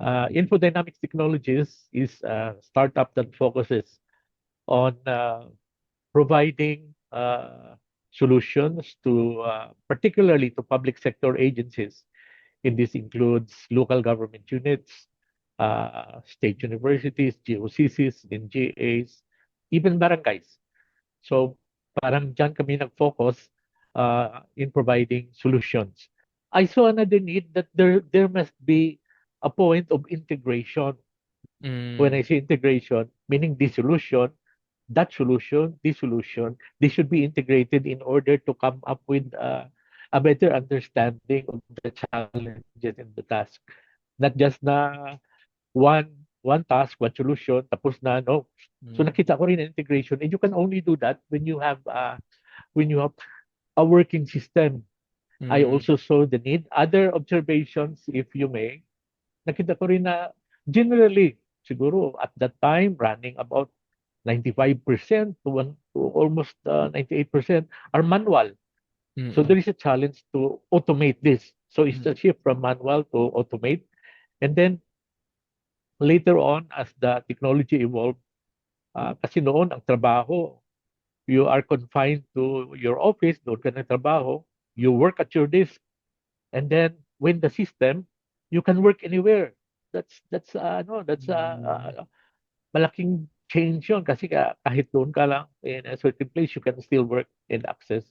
Infodynamics Technologies is a startup that focuses on providing solutions to particularly to public sector agencies. And this includes local government units, state universities, GOCCs, NGAs, even barangays. So parang dyan kami nag-focus in providing solutions. I saw another need that there must be a point of integration. When I Mm. say integration, meaning the solution, that solution, this solution, they should be integrated in order to come up with a better understanding of the challenges in the task. Not just na one task, one solution, tapos na, no. So Mm. nakita ko rin ang integration, and you can only do that when you have a working system. I Mm. also saw the need. Other observations, if you may, nakita ko rin na generally, siguro at that time, running about 95% to almost 98% are manual. So Mm. there is a challenge to automate this. So it's Mm. a shift from manual to automate. And then later on, as the technology evolved, kasi noon ang trabaho, you are confined to your office, doon ka nagtrabaho, you work at your desk, and then when the system, you can work anywhere. That's Mm. malaking change yun kasi kahit doon ka lang in a certain place, you can still work and access.